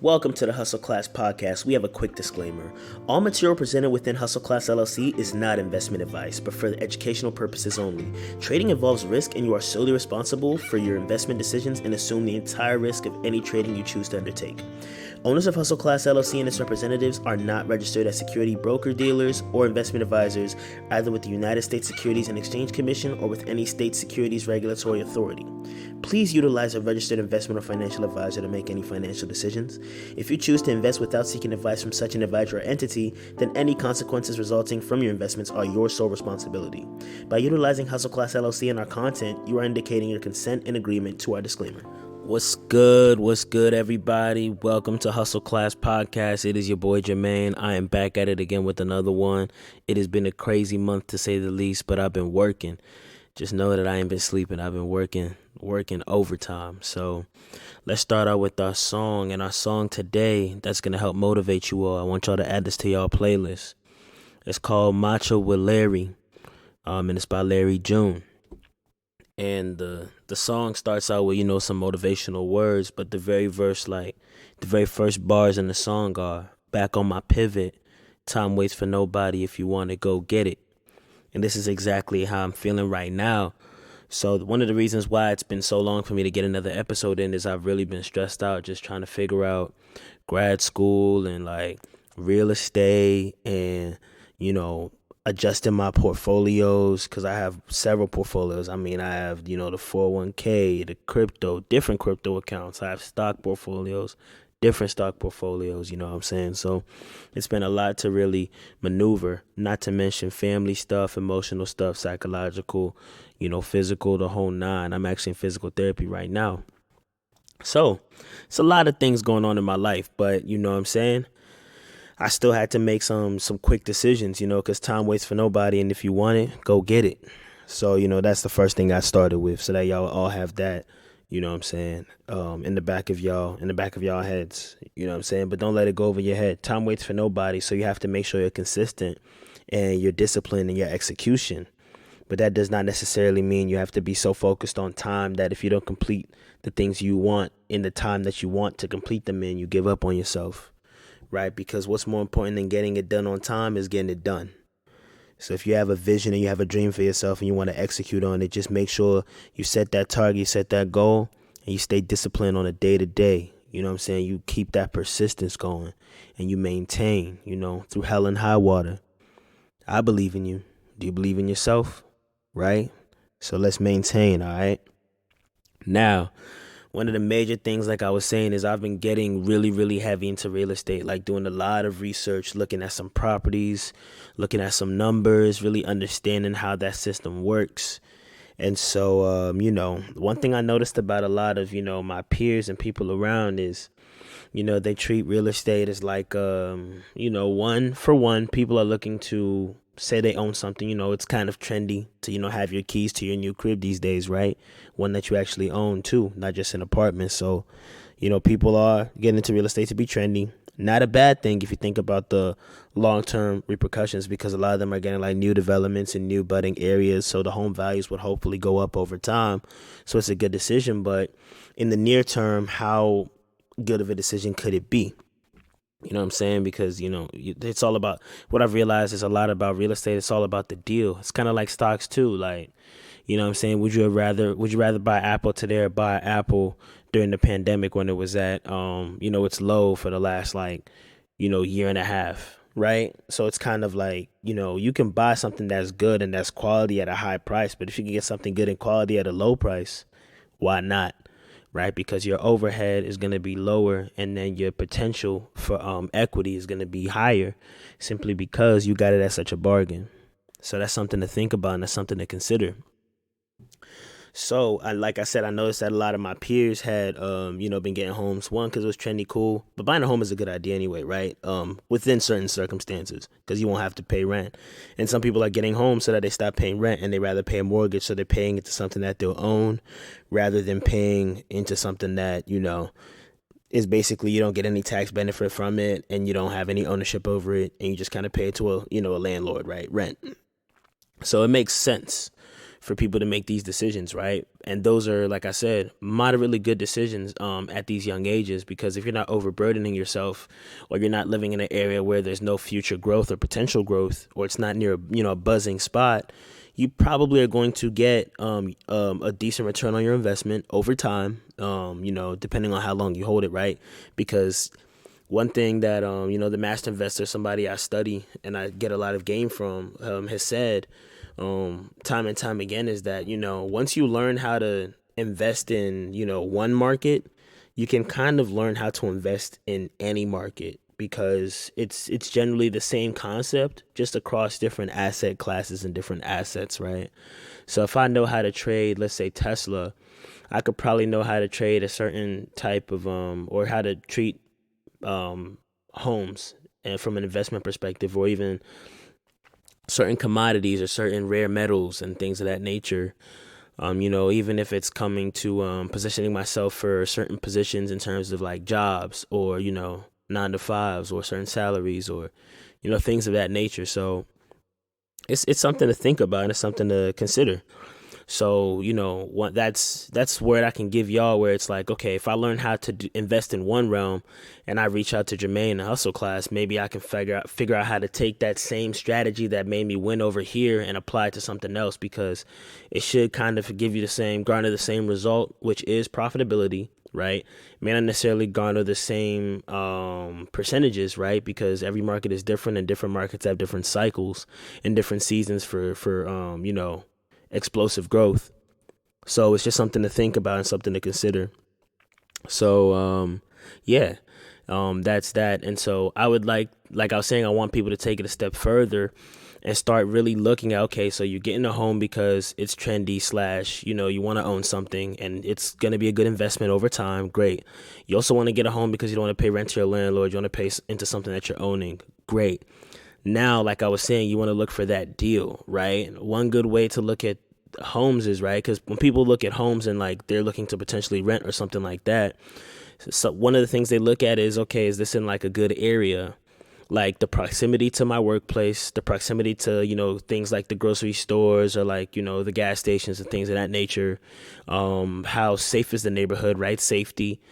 Welcome to the Hustle Class Podcast. We have a quick disclaimer. All material presented within Hustle Class LLC is not investment advice, but for educational purposes only. Trading involves risk, and you are solely responsible for your investment decisions and assume the entire risk of any trading you choose to undertake. Owners of Hustle Class LLC and its representatives are not registered as security broker-dealers or investment advisors, either with the United States Securities and Exchange Commission or with any state securities regulatory authority. Please utilize a registered investment or financial advisor to make any financial decisions. If you choose to invest without seeking advice from such an advisor or entity, then any consequences resulting from your investments are your sole responsibility. By utilizing Hustle Class LLC in our content, you are indicating your consent and agreement to our disclaimer. What's good? What's good, everybody? Welcome to Hustle Class Podcast. It is your boy Jermaine. I am back at it again with another one. It has been a crazy month to say the least, but I've been working. Just know that I ain't been sleeping. I've been working overtime. So let's start out with our song. And our song today that's going to help motivate you all. I want y'all to add this to y'all playlist. It's called Macho with Larry, and it's by Larry June. And the song starts out with, some motivational words, but the very first bars in the song are, back on my pivot, time waits for nobody, if you want to go get it. And this is exactly how I'm feeling right now. So one of the reasons why it's been so long for me to get another episode in is I've really been stressed out just trying to figure out grad school and like real estate and, adjusting my portfolios, because I have several portfolios. I mean, I have, the 401k, the crypto, different crypto accounts. I have stock portfolios, different stock portfolios, you know what I'm saying? So it's been a lot to really maneuver, not to mention family stuff, emotional stuff, psychological, physical, the whole nine. I'm actually in physical therapy right now. So it's a lot of things going on in my life, but you know what I'm saying? I still had to make some quick decisions, because time waits for nobody. And if you want it, go get it. So, that's the first thing I started with, so that y'all all have that, you know what I'm saying, in the back of y'all heads, you know what I'm saying? But don't let it go over your head. Time waits for nobody. So you have to make sure you're consistent and you're disciplined in your execution. But that does not necessarily mean you have to be so focused on time that if you don't complete the things you want in the time that you want to complete them in, you give up on yourself. Right? Because what's more important than getting it done on time is getting it done. So if you have a vision and you have a dream for yourself and you want to execute on it, just make sure you set that target, you set that goal, and you stay disciplined on a day-to-day. You know what I'm saying? You keep that persistence going and you maintain, through hell and high water. I believe in you. Do you believe in yourself? Right? So let's maintain, all right? Now, one of the major things, like I was saying, is I've been getting really, really heavy into real estate, like doing a lot of research, looking at some properties, looking at some numbers, really understanding how that system works. And so, one thing I noticed about a lot of, my peers and people around is, they treat real estate as like, one for one, people are looking to say they own something. It's kind of trendy to, have your keys to your new crib these days, right? One that you actually own too, not just an apartment. So, people are getting into real estate to be trendy. Not a bad thing if you think about the long-term repercussions, because a lot of them are getting like new developments in new budding areas. So the home values would hopefully go up over time. So it's a good decision. But in the near term, how good of a decision could it be? You know what I'm saying? Because, it's all about, what I've realized is a lot about real estate. It's all about the deal. It's kind of like stocks too. Like, you know what I'm saying? Would you rather buy Apple today or buy Apple during the pandemic when it was at, its low for the last year and a half, right? So it's kind of like, you can buy something that's good and that's quality at a high price, but if you can get something good and quality at a low price, why not? Right? Because your overhead is going to be lower and then your potential for equity is going to be higher simply because you got it at such a bargain. So that's something to think about and that's something to consider. So, like I said, I noticed that a lot of my peers had, been getting homes. One, because it was trendy, cool. But buying a home is a good idea anyway, right? Within certain circumstances, because you won't have to pay rent. And some people are getting homes so that they stop paying rent and they rather pay a mortgage. So they're paying into something that they'll own rather than paying into something that, is basically you don't get any tax benefit from it and you don't have any ownership over it. And you just kind of pay it to a landlord, right? Rent. So it makes sense. for people to make these decisions, right? And those are, like I said, moderately good decisions at these young ages, because if you're not overburdening yourself, or you're not living in an area where there's no future growth or potential growth, or it's not near a buzzing spot, you probably are going to get a decent return on your investment over time, depending on how long you hold it, right? Because one thing that the master investor, somebody I study and I get a lot of gain from, has said time and time again, is that once you learn how to invest in one market, you can kind of learn how to invest in any market, because it's generally the same concept, just across different asset classes and different assets, right? So if I know how to trade, let's say Tesla, I could probably know how to trade a certain type of or how to treat homes, and from an investment perspective, or even certain commodities or certain rare metals and things of that nature. Even if it's coming to positioning myself for certain positions in terms of like jobs, or 9 to 5s, or certain salaries, or things of that nature. So it's something to think about, and it's something to consider. So, that's where I can give y'all, where it's like, okay, if I learn how to invest in one realm, and I reach out to Jermaine in the hustle class, maybe I can figure out how to take that same strategy that made me win over here and apply it to something else, because it should kind of give you garner the same result, which is profitability, right? It may not necessarily garner the same percentages, right? Because every market is different, and different markets have different cycles and different seasons for explosive growth. So it's just something to think about and something to consider. So that's that. And so I would like I was saying, I want people to take it a step further and start really looking at, okay, so you're getting a home because it's trendy / you want to own something, and it's going to be a good investment over time. Great. You also want to get a home because you don't want to pay rent to your landlord. You want to pay into something that you're owning. Great. Now, like I was saying, you want to look for that deal, right? One good way to look at homes is, right, because when people look at homes and like they're looking to potentially rent or something like that, so one of the things they look at is, okay, is this in like a good area? Like the proximity to my workplace, the proximity to, things like the grocery stores, or like, the gas stations and things of that nature. How safe is the neighborhood, right? Safety.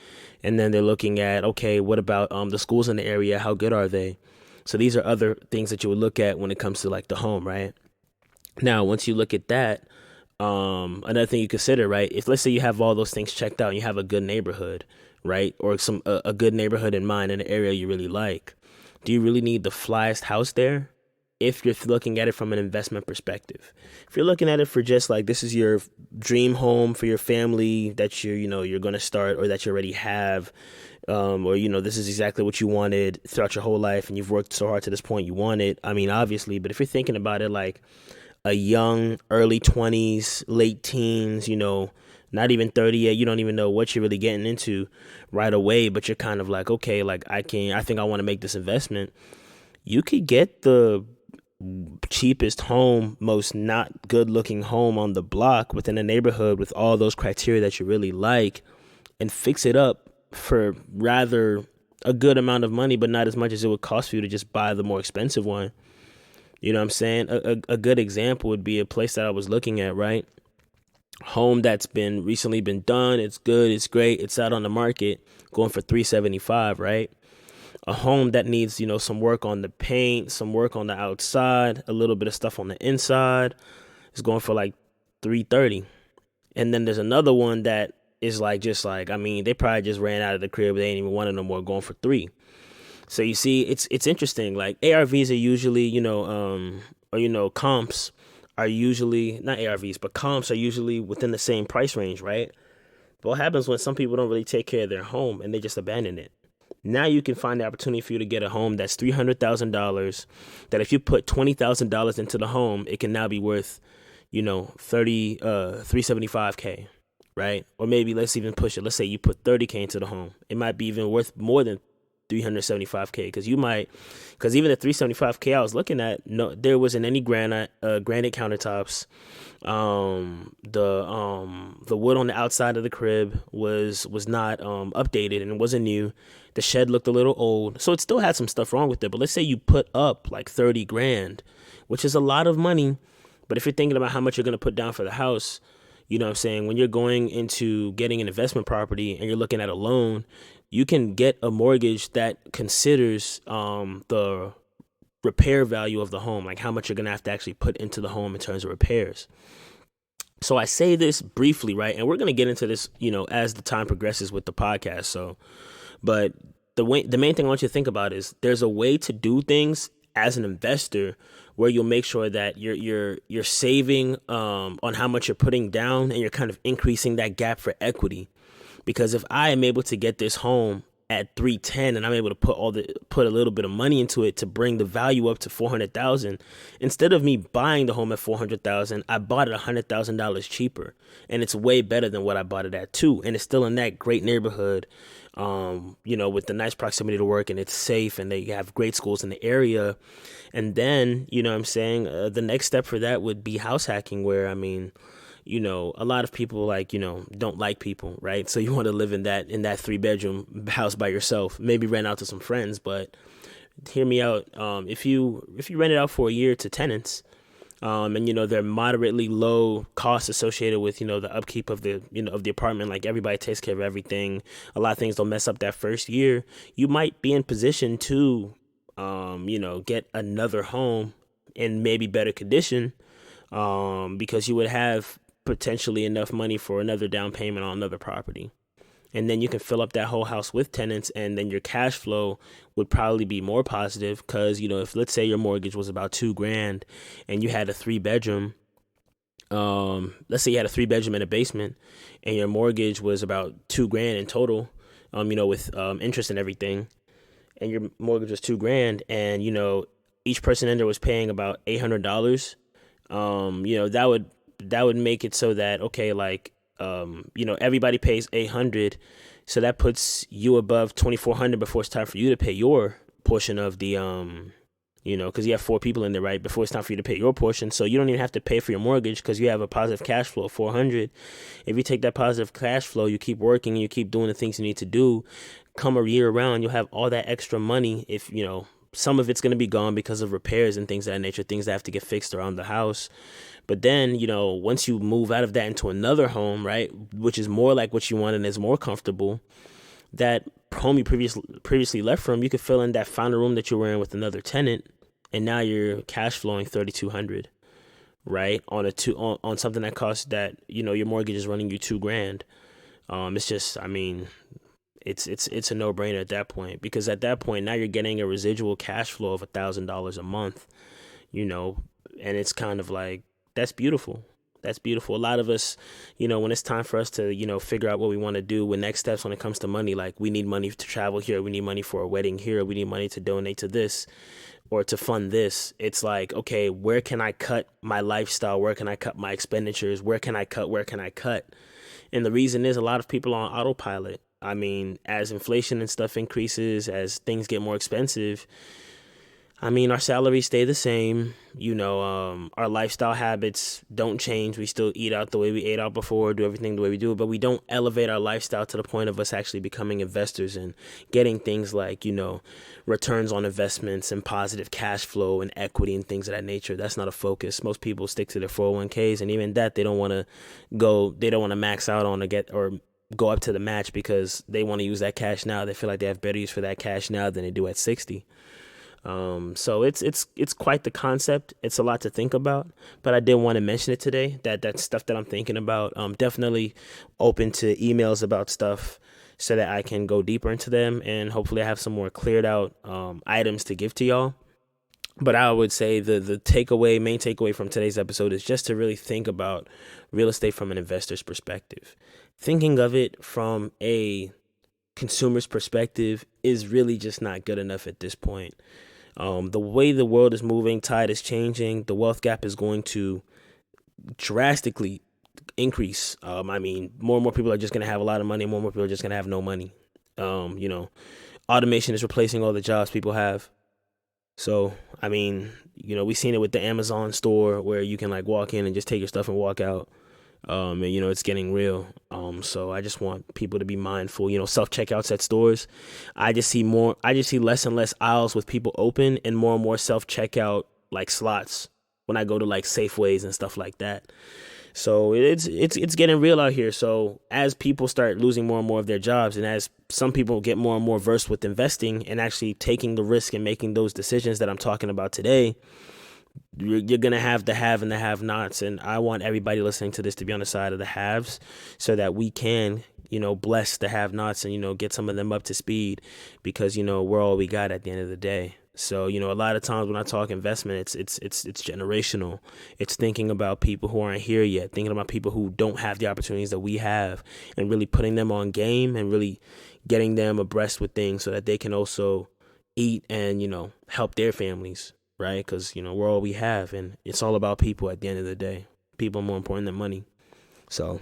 And then they're looking at, okay, what about the schools in the area? How good are they? So these are other things that you would look at when it comes to like the home, right? Now, once you look at that, another thing you consider, right? If, let's say, you have all those things checked out and you have a good neighborhood, right? Or a good neighborhood in mind in an area you really like. Do you really need the flyest house there? If you're looking at it from an investment perspective, if you're looking at it for just like, this is your dream home for your family that you're going to start, or that you already have, or this is exactly what you wanted throughout your whole life, and you've worked so hard to this point, you want it. I mean, obviously, but if you're thinking about it like a young, early 20s, late teens, not even 30 yet, you don't even know what you're really getting into right away, but you're kind of like, okay, like I think I want to make this investment. You could get the cheapest home, most not good looking home on the block within a neighborhood with all those criteria that you really like, and fix it up for rather a good amount of money, but not as much as it would cost for you to just buy the more expensive one. You know what I'm saying? A good example would be a place that I was looking at, right? Home that's been recently been done. It's good. It's great. It's out on the market, going for $375, right? A home that needs, some work on the paint, some work on the outside, a little bit of stuff on the inside, is going for like $330. And then there's another one that is like, they probably just ran out of the crib. They ain't even want it no more, going for $3. So you see, it's interesting. Like ARVs are usually, comps are usually not ARVs, but comps are usually within the same price range, right? But what happens when some people don't really take care of their home and they just abandon it? Now you can find the opportunity for you to get a home that's $300,000. That if you put $20,000 into the home, it can now be worth, $375K, right? Or maybe let's even push it. Let's say you put $30K into the home. It might be even worth more than $375K, because even the $375K I was looking at, no, there wasn't any granite countertops. The wood on the outside of the crib was not updated, and it wasn't new. The shed looked a little old, so it still had some stuff wrong with it. But let's say you put up like $30,000, which is a lot of money, But if you're thinking about how much you're going to put down for the house, you know what I'm saying? When you're going into getting an investment property and you're looking at a loan, you can get a mortgage that considers the repair value of the home, like how much you're going to have to actually put into the home in terms of repairs. So I say this briefly, right? And we're going to get into this, as the time progresses with the podcast. So, but the main thing I want you to think about is there's a way to do things as an investor where you'll make sure that you're saving on how much you're putting down, and you're kind of increasing that gap for equity. Because if I am able to get this home at 310 and I'm able to put a little bit of money into it to bring the value up to 400,000, instead of me buying the home at 400,000, I bought it $100,000 cheaper, and it's way better than what I bought it at too, and it's still in that great neighborhood, with the nice proximity to work, and it's safe, and they have great schools in the area. And then, the next step for that would be house hacking, where, a lot of people don't like people, right? So you want to live in that 3-bedroom house by yourself, maybe rent out to some friends. But hear me out. If you rent it out for a year to tenants, and they're moderately low costs associated with the upkeep of the of the apartment, like everybody takes care of everything, a lot of things don't mess up that first year, you might be in position to get another home in maybe better condition, because you would have potentially enough money for another down payment on another property. And then you can fill up that whole house with tenants, and then your cash flow would probably be more positive, because if, let's say, your mortgage was about $2,000 and you had a 3-bedroom, let's say you had a 3-bedroom and a basement, and your mortgage was about $2,000 in total, with interest and everything, and your mortgage was $2,000, and each person in there was paying about $800, that would make it so that, okay, everybody pays $800, so that puts you above $2,400 before it's time for you to pay your portion of the because you have 4 people in there, right? Before it's time for you to pay your portion, so you don't even have to pay for your mortgage because you have a positive cash flow of $400. If you take that positive cash flow, you keep working, you keep doing the things you need to do, come a year around, you'll have all that extra money. If some of it's going to be gone because of repairs and things of that nature, things that have to get fixed around the house. But then, once you move out of that into another home, right, which is more like what you want and is more comfortable, that home you previously left from, you could fill in that final room that you were in with another tenant, and now you're cash flowing $3,200, right, on something that costs that your mortgage is running you $2,000. It's just, it's a no-brainer at that point, because at that point now you're getting a residual cash flow of $1,000 a month, and it's kind of like, that's beautiful. That's beautiful. A lot of us, when it's time for us to, figure out what we want to do with next steps when it comes to money, like we need money to travel here, we need money for a wedding here, we need money to donate to this or to fund this. It's like, okay, where can I cut my lifestyle? Where can I cut my expenditures? Where can I cut? And the reason is a lot of people are on autopilot. As inflation and stuff increases, as things get more expensive, our salaries stay the same. Our lifestyle habits don't change. We still eat out the way we ate out before, do everything the way we do, but we don't elevate our lifestyle to the point of us actually becoming investors and getting things like, returns on investments and positive cash flow and equity and things of that nature. That's not a focus. Most people stick to their 401ks, and even that, they don't want to max out on or go up to the match, because they want to use that cash now. They feel like they have better use for that cash now than they do at 60. So it's quite the concept. It's a lot to think about, but I did want to mention it today, that's stuff that I'm thinking about. Definitely open to emails about stuff so that I can go deeper into them, and hopefully I have some more cleared out items to give to y'all. But I would say the main takeaway from today's episode is just to really think about real estate from an investor's perspective. Thinking of it from a consumer's perspective is really just not good enough at this point. The way the world is moving, tide is changing. The wealth gap is going to drastically increase. More and more people are just going to have a lot of money. More and more people are just going to have no money. Automation is replacing all the jobs people have. So, we've seen it with the Amazon store where you can walk in and just take your stuff and walk out. It's getting real. So I just want people to be mindful, self-checkouts at stores. I just see less and less aisles with people open, and more self-checkout slots when I go to like Safeways and stuff like that. So it's getting real out here. So as people start losing more and more of their jobs, and as some people get more and more versed with investing and actually taking the risk and making those decisions that I'm talking about today, you're gonna have the have and the have-nots. And I want everybody listening to this to be on the side of the haves, so that we can, bless the have-nots and get some of them up to speed, because we're all we got at the end of the day. So a lot of times when I talk investment, it's generational. It's thinking about people who aren't here yet, thinking about people who don't have the opportunities that we have, and really putting them on game and really getting them abreast with things so that they can also eat and help their families, right? Because we're all we have, and it's all about people at the end of the day. People are more important than money. So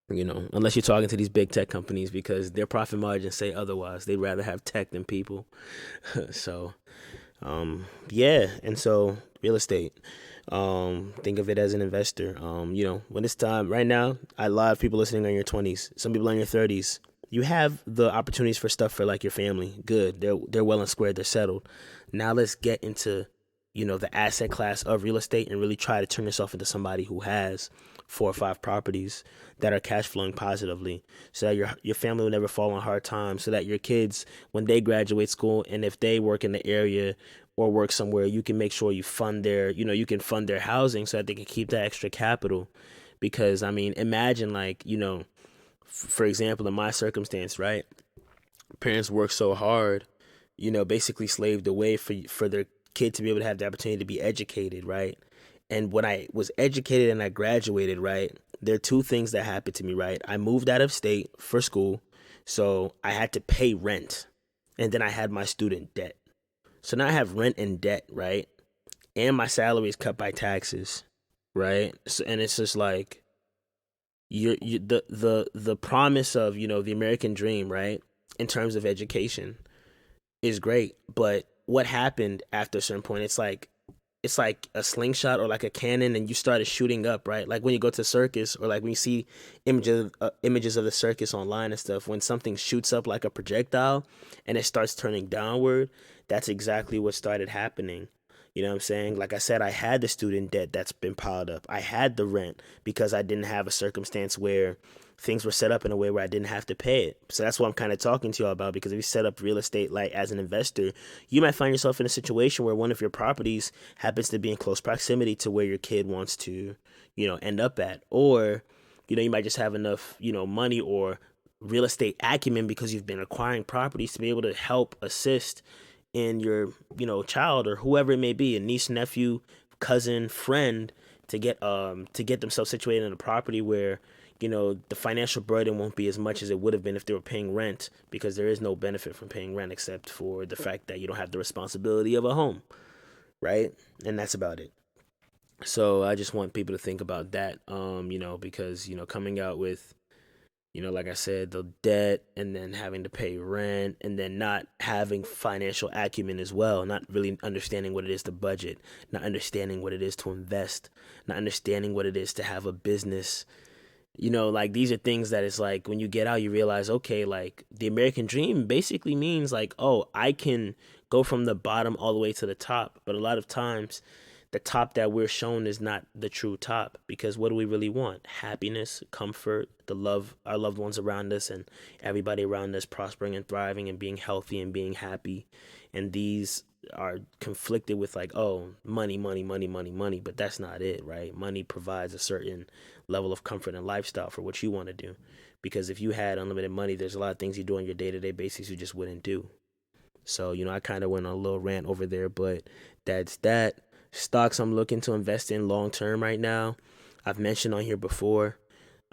unless you're talking to these big tech companies, because their profit margins say otherwise. They'd rather have tech than people. So yeah. And so real estate, think of it as an investor. When it's time right now, a lot of people listening are in your 20s, some people are in your 30s. You have the opportunities for stuff for like your family. Good. They're well and squared. They're settled. Now let's get into the asset class of real estate and really try to turn yourself into somebody who has 4 or 5 properties that are cash flowing positively, so that your family will never fall on hard times, so that your kids, when they graduate school, and if they work in the area or work somewhere, you can make sure you fund you can fund their housing, so that they can keep that extra capital. Because I mean, imagine, like, for example, in my circumstance, right? Parents work so hard, basically slaved away for their kid to be able to have the opportunity to be educated, right? And when I was educated and I graduated, right, there are 2 things that happened to me, right? I moved out of state for school, so I had to pay rent, and then I had my student debt. So now I have rent and debt, right? And my salary is cut by taxes, right? So, and it's just like, the promise of the American dream, right, in terms of education, is great, but what happened after a certain point? It's like a slingshot or like a cannon, and you started shooting up, right? Like when you go to circus, or like when you see images of the circus online and stuff, when something shoots up like a projectile and it starts turning downward, that's exactly what started happening. You know what I'm saying? Like I said, I had the student debt that's been piled up. I had the rent because I didn't have a circumstance where things were set up in a way where I didn't have to pay it. So that's what I'm kind of talking to y'all about, because if you set up real estate like as an investor, you might find yourself in a situation where one of your properties happens to be in close proximity to where your kid wants to, end up at. Or, you might just have enough, money or real estate acumen, because you've been acquiring properties, to be able to help assist in your, child or whoever it may be, a niece, nephew, cousin, friend, to get themselves situated in a property where the financial burden won't be as much as it would have been if they were paying rent, because there is no benefit from paying rent except for the fact that you don't have the responsibility of a home, right? And that's about it. So I just want people to think about that, because coming out with, like I said, the debt, and then having to pay rent, and then not having financial acumen as well, not really understanding what it is to budget, not understanding what it is to invest, not understanding what it is to have a business. Like, these are things that it's like, when you get out, you realize, okay, like, the American dream basically means like, oh, I can go from the bottom all the way to the top. But a lot of times, the top that we're shown is not the true top, because what do we really want? Happiness, comfort, the love, our loved ones around us, and everybody around us prospering and thriving and being healthy and being happy. And these are conflicted with, like, oh, money, money, money, money, money. But that's not it, right? Money provides a certain level of comfort and lifestyle for what you want to do. Because if you had unlimited money, there's a lot of things you do on your day-to-day basis you just wouldn't do. So, I kind of went on a little rant over there, but that's that. Stocks I'm looking to invest in long term right now, I've mentioned on here before.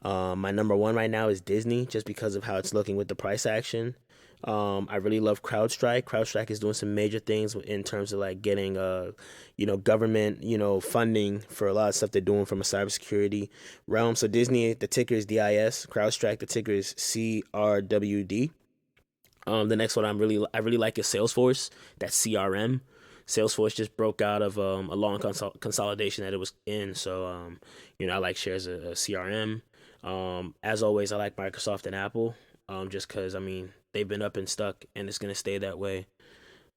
My number one right now is Disney, just because of how it's looking with the price action. I really love CrowdStrike. CrowdStrike is doing some major things in terms of like getting government, funding for a lot of stuff they're doing from a cybersecurity realm. So Disney, the ticker is DIS. CrowdStrike, the ticker is CRWD. The next one I really like is Salesforce. That's CRM. Salesforce just broke out of a long consolidation that it was in. So I like shares of CRM. As always, I like Microsoft and Apple. Just because, I mean, they've been up and stuck, and it's gonna stay that way.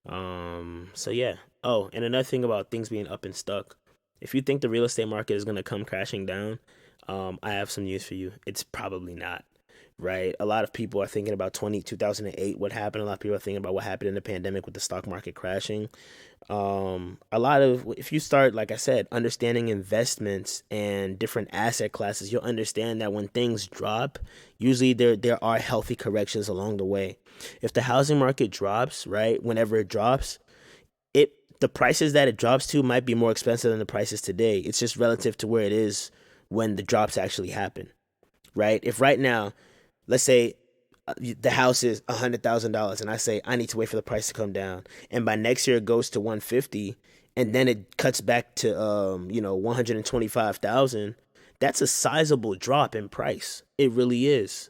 So yeah. Oh, and another thing about things being up and stuck. If you think the real estate market is going to come crashing down, I have some news for you. It's probably not, right? A lot of people are thinking about 2008, what happened. A lot of people are thinking about what happened in the pandemic with the stock market crashing. A lot of, if you start, like I said, understanding investments and different asset classes, you'll understand that when things drop, usually there are healthy corrections along the way. If the housing market drops, right, whenever it drops, it the prices that it drops to might be more expensive than the prices today. It's just relative to where it is when the drops actually happen, right? If right now, let's say the house is $100,000, and I say I need to wait for the price to come down, and by next year it goes to 150, and then it cuts back to 125,000. That's a sizable drop in price. It really is.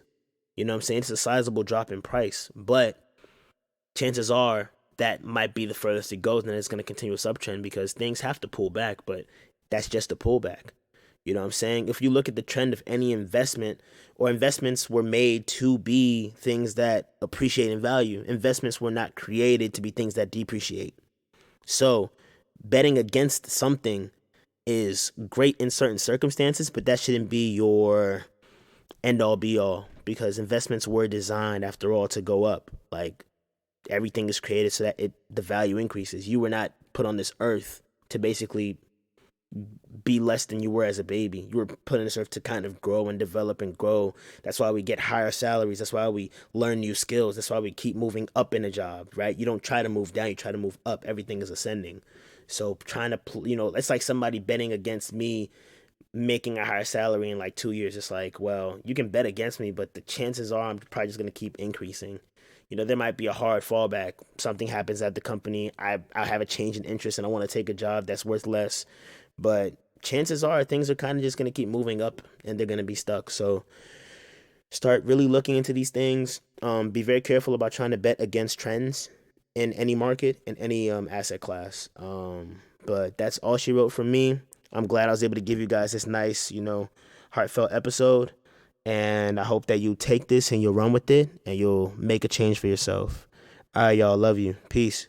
You know what I'm saying? It's a sizable drop in price, but chances are that might be the furthest it goes, and then it's going to continue a uptrend because things have to pull back, but that's just a pullback. You know what I'm saying? If you look at the trend of any investment, or investments were made to be things that appreciate in value, investments were not created to be things that depreciate. So, betting against something is great in certain circumstances, but that shouldn't be your end all be all, because investments were designed, after all, to go up. Like, everything is created so that the value increases. You were not put on this earth to basically be less than you were as a baby. You were put on this earth to kind of grow and develop and grow. That's why we get higher salaries. That's why we learn new skills. That's why we keep moving up in a job, right? You don't try to move down, you try to move up. Everything is ascending. So trying to, it's like somebody betting against me making a higher salary in like 2 years. It's like, well, you can bet against me, but the chances are I'm probably just going to keep increasing. There might be a hard fallback. Something happens at the company. I have a change in interest and I want to take a job that's worth less. But chances are things are kind of just going to keep moving up and they're going to be stuck. So start really looking into these things. Be very careful about trying to bet against trends in any market, in any asset class. But that's all she wrote for me. I'm glad I was able to give you guys this nice, heartfelt episode. And I hope that you take this and you'll run with it and you'll make a change for yourself. All right, y'all. Love you. Peace.